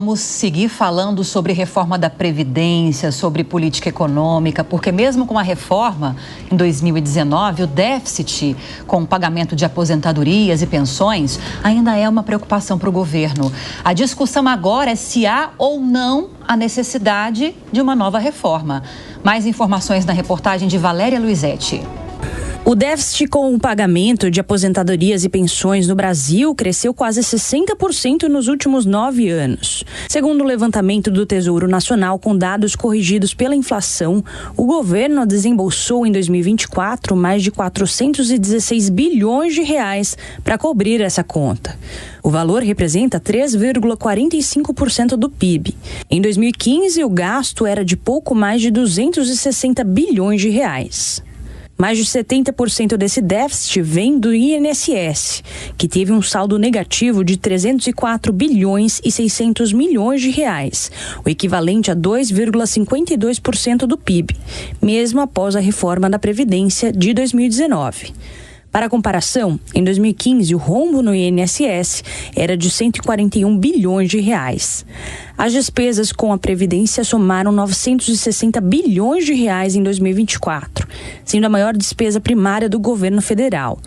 Vamos seguir falando sobre reforma da Previdência, sobre política econômica, porque mesmo com a reforma em 2019, o déficit com o pagamento de aposentadorias e pensões ainda é uma preocupação para o governo. A discussão agora é se há ou não a necessidade de uma nova reforma. Mais informações na reportagem de Valéria Luizetti. O déficit com o pagamento de aposentadorias e pensões no Brasil cresceu quase 60% nos últimos 9 anos. Segundo o levantamento do Tesouro Nacional com dados corrigidos pela inflação, o governo desembolsou em 2024 mais de 416 bilhões de reais para cobrir essa conta. O valor representa 3,45% do PIB. Em 2015, o gasto era de pouco mais de 260 bilhões de reais. Mais de 70% desse déficit vem do INSS, que teve um saldo negativo de 304 bilhões e 600 milhões de reais, o equivalente a 2,52% do PIB, mesmo após a reforma da Previdência de 2019. Para comparação, em 2015, o rombo no INSS era de 141 bilhões de reais. As despesas com a Previdência somaram 960 bilhões de reais em 2024, sendo a maior despesa primária do governo federal.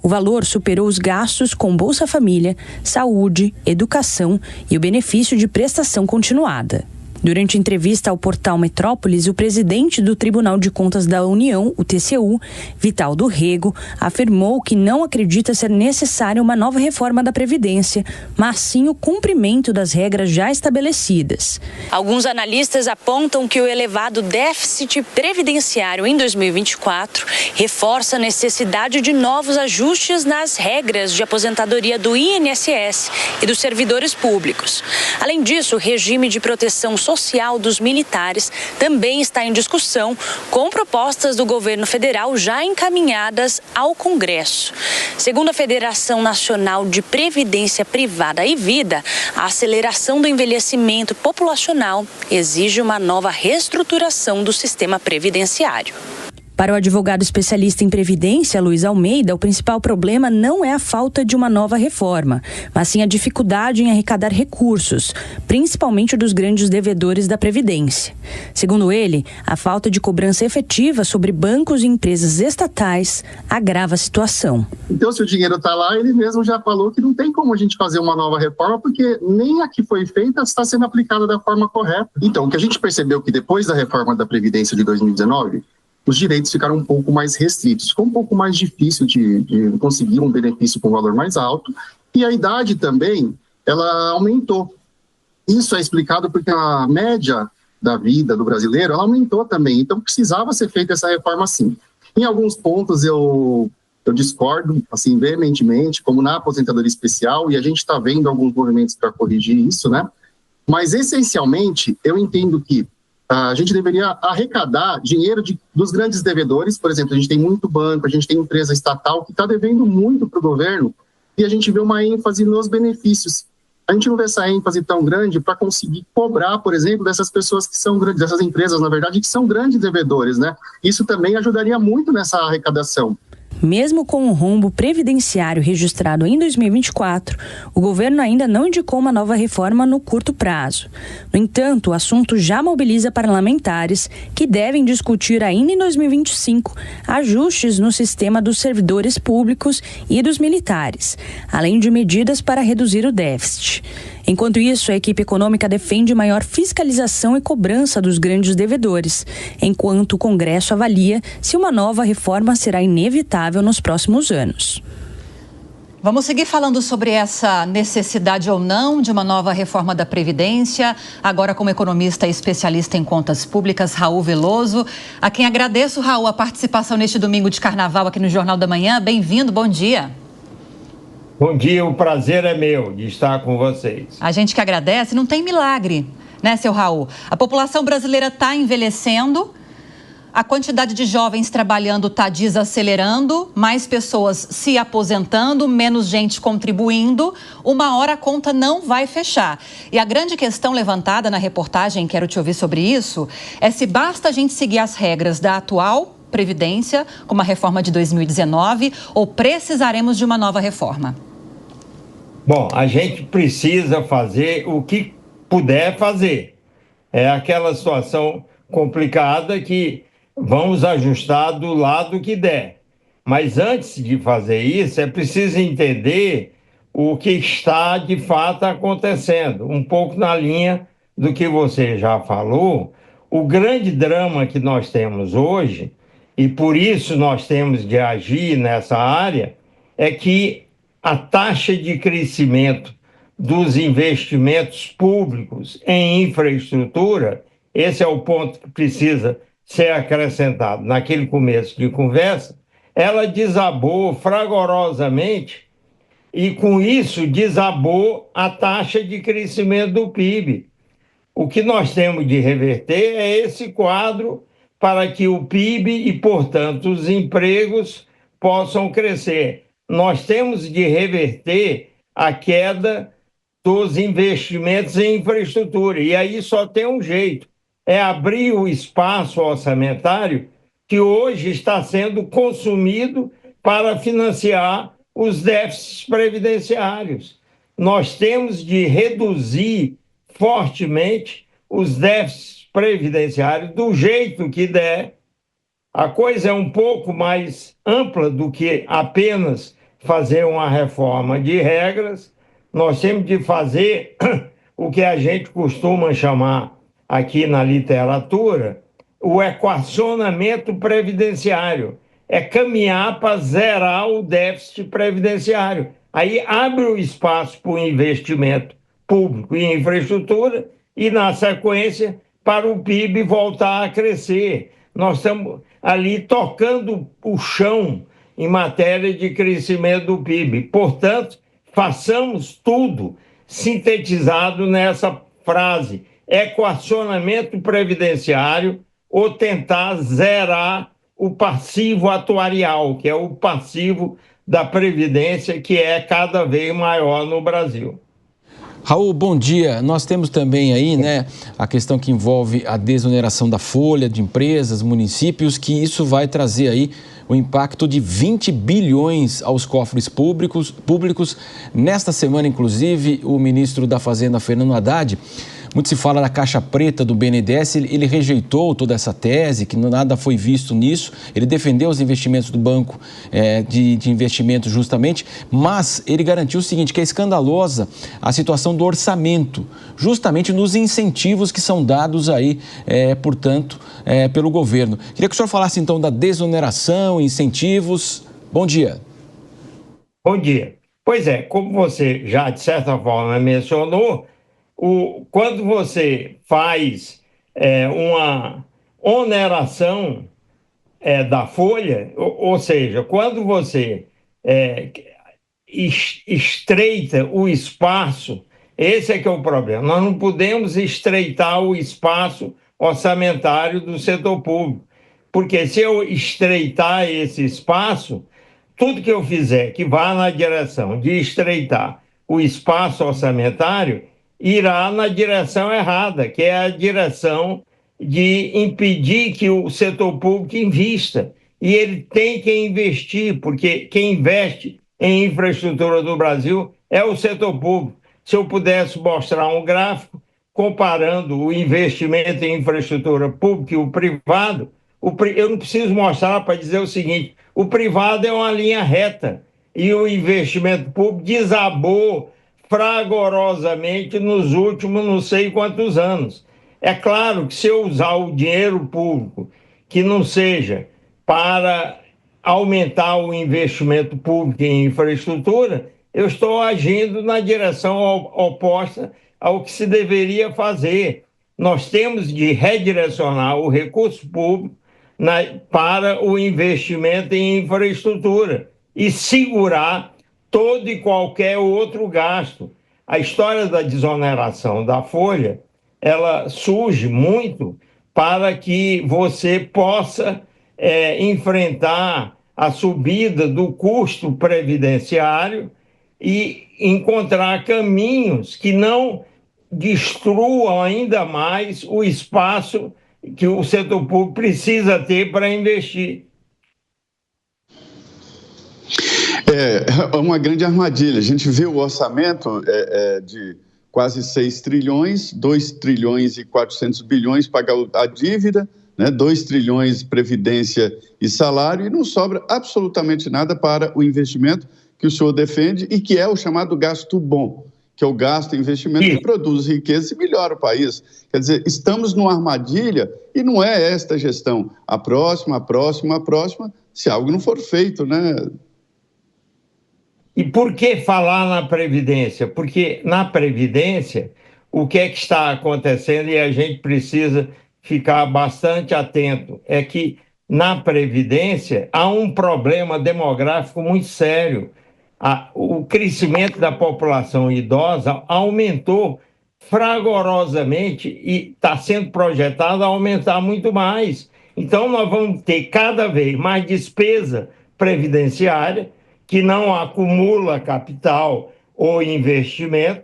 O valor superou os gastos com Bolsa Família, saúde, educação e o benefício de prestação continuada. Durante entrevista ao portal Metrópolis, o presidente do Tribunal de Contas da União, o TCU, Vital do Rego, afirmou que não acredita ser necessária uma nova reforma da Previdência, mas sim o cumprimento das regras já estabelecidas. Alguns analistas apontam que o elevado déficit previdenciário em 2024 reforça a necessidade de novos ajustes nas regras de aposentadoria do INSS e dos servidores públicos. Além disso, o regime de proteção social dos militares também está em discussão, com propostas do governo federal já encaminhadas ao Congresso. Segundo a Federação Nacional de Previdência Privada e Vida, a aceleração do envelhecimento populacional exige uma nova reestruturação do sistema previdenciário. Para o advogado especialista em Previdência, Luiz Almeida, o principal problema não é a falta de uma nova reforma, mas sim a dificuldade em arrecadar recursos, principalmente dos grandes devedores da Previdência. Segundo ele, a falta de cobrança efetiva sobre bancos e empresas estatais agrava a situação. Então, se o dinheiro está lá, ele mesmo já falou que não tem como a gente fazer uma nova reforma, porque nem a que foi feita está sendo aplicada da forma correta. Então, o que a gente percebeu que depois da reforma da Previdência de 2019, os direitos ficaram um pouco mais restritos, ficou um pouco mais difícil de conseguir um benefício com valor mais alto, e a idade também, ela aumentou. Isso é explicado porque a média da vida do brasileiro, ela aumentou também, então precisava ser feita essa reforma sim. Em alguns pontos eu discordo, assim, veementemente, como na aposentadoria especial, e a gente está vendo alguns movimentos para corrigir isso, né? Mas, essencialmente, eu entendo que a gente deveria arrecadar dinheiro dos grandes devedores. Por exemplo, a gente tem muito banco, a gente tem empresa estatal que está devendo muito para o governo e a gente vê uma ênfase nos benefícios. A gente não vê essa ênfase tão grande para conseguir cobrar, por exemplo, dessas pessoas que são grandes, dessas empresas, na verdade, que são grandes devedores, né? Isso também ajudaria muito nessa arrecadação. Mesmo com o rombo previdenciário registrado em 2024, o governo ainda não indicou uma nova reforma no curto prazo. No entanto, o assunto já mobiliza parlamentares que devem discutir ainda em 2025 ajustes no sistema dos servidores públicos e dos militares, além de medidas para reduzir o déficit. Enquanto isso, a equipe econômica defende maior fiscalização e cobrança dos grandes devedores, enquanto o Congresso avalia se uma nova reforma será inevitável nos próximos anos. Vamos seguir falando sobre essa necessidade ou não de uma nova reforma da Previdência, agora como economista e especialista em contas públicas, Raul Veloso, a quem agradeço, Raul, a participação neste domingo de carnaval aqui no Jornal da Manhã. Bem-vindo, bom dia. Bom dia, o prazer é meu de estar com vocês. A gente que agradece, não tem milagre, né, seu Raul? A população brasileira está envelhecendo, a quantidade de jovens trabalhando está desacelerando, mais pessoas se aposentando, menos gente contribuindo, uma hora a conta não vai fechar. E a grande questão levantada na reportagem, quero te ouvir sobre isso, é se basta a gente seguir as regras da atual Previdência, como a reforma de 2019, ou precisaremos de uma nova reforma? Bom, a gente precisa fazer o que puder fazer. É aquela situação complicada que vamos ajustar do lado que der. Mas antes de fazer isso, é preciso entender o que está de fato acontecendo. Um pouco na linha do que você já falou, o grande drama que nós temos hoje, e por isso nós temos de agir nessa área, é que a taxa de crescimento dos investimentos públicos em infraestrutura, esse é o ponto que precisa ser acrescentado naquele começo de conversa, ela desabou fragorosamente e, com isso, desabou a taxa de crescimento do PIB. O que nós temos de reverter é esse quadro para que o PIB e, portanto, os empregos possam crescer. Nós temos de reverter a queda dos investimentos em infraestrutura. E aí só tem um jeito, é abrir o espaço orçamentário que hoje está sendo consumido para financiar os déficits previdenciários. Nós temos de reduzir fortemente os déficits previdenciários do jeito que der. A coisa é um pouco mais ampla do que apenas fazer uma reforma de regras. Nós temos de fazer o que a gente costuma chamar aqui na literatura o equacionamento previdenciário. É caminhar para zerar o déficit previdenciário. Aí abre o espaço para o investimento público em infraestrutura e, na sequência, para o PIB voltar a crescer. Nós estamos ali tocando o chão em matéria de crescimento do PIB. Portanto, façamos tudo sintetizado nessa frase: equacionamento previdenciário, ou tentar zerar o passivo atuarial, que é o passivo da Previdência, que é cada vez maior no Brasil. Raul, bom dia. Nós temos também aí, né, a questão que envolve a desoneração da folha de empresas, municípios, que isso vai trazer aí o impacto de 20 bilhões aos cofres públicos. Nesta semana, inclusive, o ministro da Fazenda, Fernando Haddad, muito se fala da caixa preta do BNDES, ele rejeitou toda essa tese, que nada foi visto nisso, ele defendeu os investimentos do banco de investimentos justamente, mas ele garantiu o seguinte, que é escandalosa a situação do orçamento, justamente nos incentivos que são dados aí, portanto, pelo governo. Queria que o senhor falasse então da desoneração, incentivos. Bom dia. Bom dia. Pois é, como você já de certa forma mencionou, quando você faz uma oneração da folha, ou seja, quando você estreita o espaço, esse é que é o problema. Nós não podemos estreitar o espaço orçamentário do setor público, porque se eu estreitar esse espaço, tudo que eu fizer que vá na direção de estreitar o espaço orçamentário irá na direção errada, que é a direção de impedir que o setor público invista. E ele tem que investir, porque quem investe em infraestrutura do Brasil é o setor público. Se eu pudesse mostrar um gráfico comparando o investimento em infraestrutura pública e o privado, eu não preciso mostrar para dizer o seguinte: o privado é uma linha reta e o investimento público desabou fragorosamente nos últimos não sei quantos anos. É claro que se eu usar o dinheiro público que não seja para aumentar o investimento público em infraestrutura, eu estou agindo na direção oposta ao que se deveria fazer. Nós temos de redirecionar o recurso público para o investimento em infraestrutura e segurar todo e qualquer outro gasto. A história da desoneração da folha, ela surge muito para que você possa enfrentar a subida do custo previdenciário e encontrar caminhos que não destruam ainda mais o espaço que o setor público precisa ter para investir. É uma grande armadilha. A gente vê o orçamento de quase 6 trilhões, 2 trilhões e 400 bilhões pagar a dívida, né, 2 trilhões previdência e salário, e não sobra absolutamente nada para o investimento que o senhor defende e que é o chamado gasto bom, que é o gasto e investimento que produz riqueza e melhora o país. Quer dizer, estamos numa armadilha e não é esta gestão. A próxima, se algo não for feito, né? E por que falar na Previdência? Porque na Previdência, o que é que está acontecendo e a gente precisa ficar bastante atento, é que na Previdência há um problema demográfico muito sério. O crescimento da população idosa aumentou fragorosamente e está sendo projetado a aumentar muito mais. Então, nós vamos ter cada vez mais despesa previdenciária, que não acumula capital ou investimento,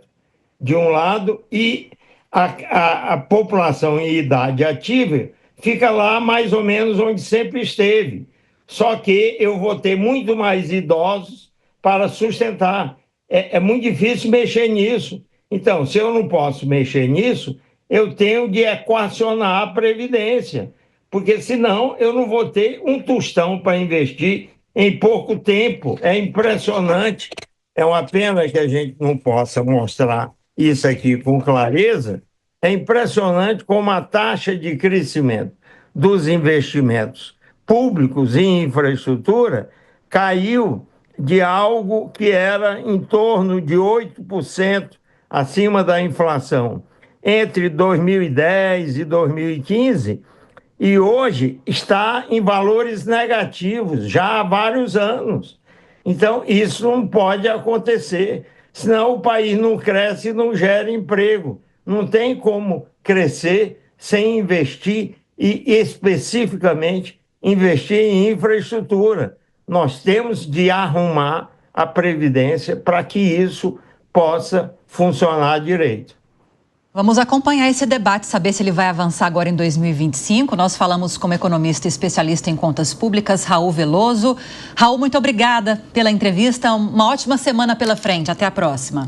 de um lado, e a população em idade ativa fica lá mais ou menos onde sempre esteve. Só que eu vou ter muito mais idosos para sustentar. É muito difícil mexer nisso. Então, se eu não posso mexer nisso, eu tenho de equacionar a Previdência, porque senão eu não vou ter um tostão para investir em pouco tempo. É impressionante. É uma pena que a gente não possa mostrar isso aqui com clareza. É impressionante como a taxa de crescimento dos investimentos públicos em infraestrutura caiu de algo que era em torno de 8% acima da inflação entre 2010 e 2015, e hoje está em valores negativos já há vários anos. Então, isso não pode acontecer, senão o país não cresce e não gera emprego. Não tem como crescer sem investir e, especificamente, investir em infraestrutura. Nós temos de arrumar a Previdência para que isso possa funcionar direito. Vamos acompanhar esse debate, saber se ele vai avançar agora em 2025. Nós falamos com o economista especialista em contas públicas, Raul Veloso. Raul, muito obrigada pela entrevista. Uma ótima semana pela frente. Até a próxima.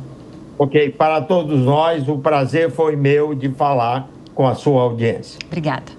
Ok, para todos nós, o prazer foi meu de falar com a sua audiência. Obrigada.